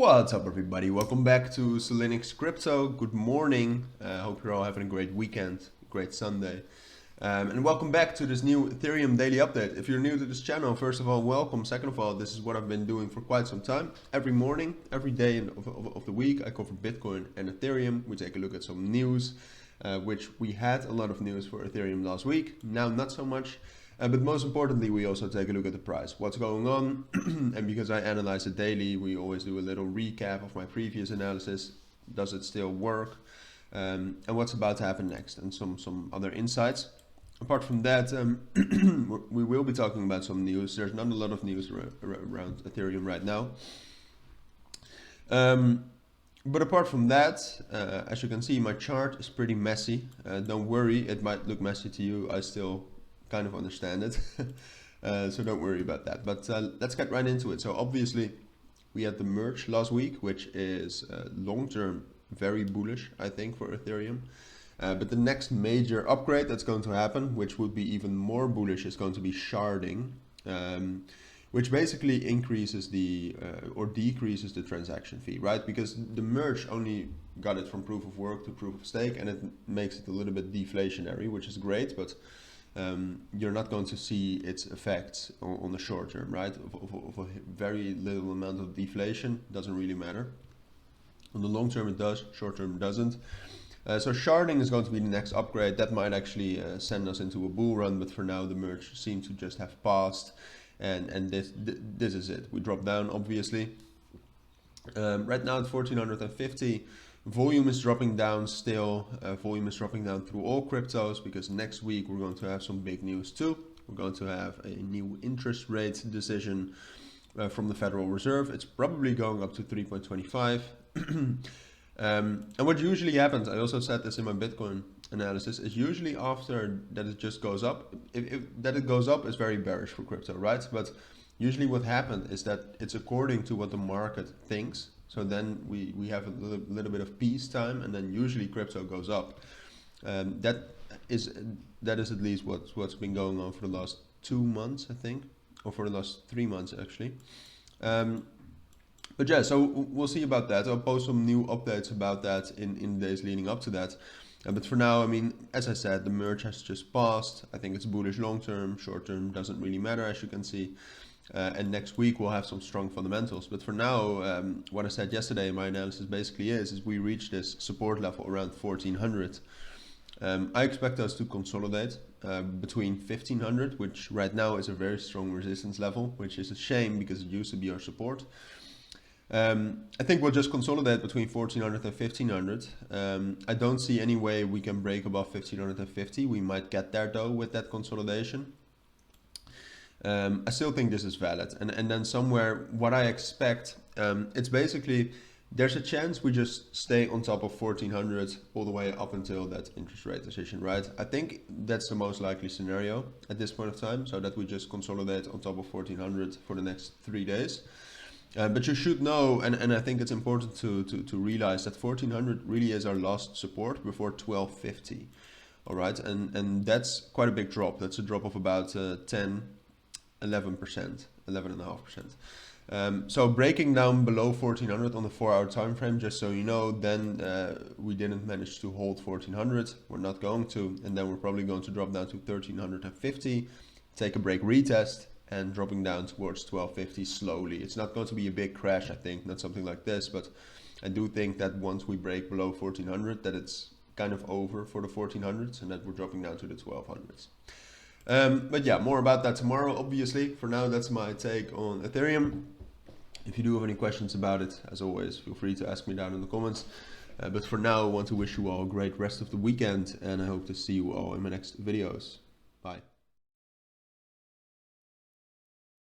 What's up, everybody? Welcome back to Cilinix Crypto. Good morning. Hope you're all having a great weekend, great Sunday. And welcome back to this new Ethereum daily update. If you're new to this channel, first of all, welcome. Second of all, this is what I've been doing for quite some time. Every morning, every day of the week, I cover Bitcoin and Ethereum. We take a look at some news, which we had a lot of news for Ethereum last week. Now, not so much. But most importantly, we also take a look at the price, what's going on. And because I analyze it daily, we always do a little recap of my previous analysis. Does it still work? And what's about to happen next, and some other insights. Apart from that, we will be talking about some news. There's not a lot of news around Ethereum right now. But apart from that, as you can see, my chart is pretty messy. Don't worry, it might look messy to you. I still kind of understand it. So don't worry about that. But let's get right into it. So obviously, we had the merge last week, which is long-term very bullish, I think, for Ethereum. But the next major upgrade that's going to happen, which would be even more bullish, is going to be sharding, which basically increases the or decreases the transaction fee, right? Because the merge only got it from proof of work to proof of stake, and it makes it a little bit deflationary, which is great, but you're not going to see its effects on the short term, right? Of a very little amount of deflation, doesn't really matter. On the long term it does, short term it doesn't. So sharding is going to be the next upgrade. That might actually send us into a bull run, but for now the merge seems to just have passed, and this is it. We drop down, obviously. Right now at 1450. Volume is dropping down still. Volume is dropping down through all cryptos, because next week we're going to have some big news too. We're going to have a new interest rate decision from the Federal Reserve. It's probably going up to 3.25. And what usually happens, I also said this in my Bitcoin analysis, is usually after that it just goes up. That it goes up is very bearish for crypto, right? But usually what happens is that it's according to what the market thinks. So then we have a little bit of peace time, and then usually crypto goes up. That is at least what's been going on for the last 2 months, I think, or for the last 3 months actually. But yeah, so we'll see about that. I'll post some new updates about that in the days leading up to that. But for now, I mean, as I said, the merge has just passed. I think it's bullish long term. Short term doesn't really matter, as you can see. And next week we'll have some strong fundamentals. But for now, what I said yesterday in my analysis basically is we reach this support level around 1400. I expect us to consolidate between 1500, which right now is a very strong resistance level, which is a shame because it used to be our support. I think we'll just consolidate between 1400 and 1500. I don't see any way we can break above 1550. We might get there though with that consolidation. I still think this is valid, and then somewhere what I expect, it's basically there's a chance we just stay on top of 1400 all the way up until that interest rate decision, right? I think that's the most likely scenario at this point of time, so that we just consolidate on top of 1400 for the next 3 days. But you should know, and I think it's important to realize that 1400 really is our last support before 1250. All right, and that's quite a big drop. That's a drop of about 11.5%. So breaking down below 1400 on the 4-hour time frame, just so you know, then we didn't manage to hold 1400. We're not going to, and then we're probably going to drop down to 1350, take a break retest, and dropping down towards 1250 slowly. It's not going to be a big crash, I think, not something like this, but I do think that once we break below 1400, that it's kind of over for the 1400s, and that we're dropping down to the 1200s. But yeah, more about that tomorrow, obviously. For now, that's my take on Ethereum. If you do have any questions about it, as always, feel free to ask me down in the comments. But for now, I want to wish you all a great rest of the weekend, and I hope to see you all in my next videos. Bye.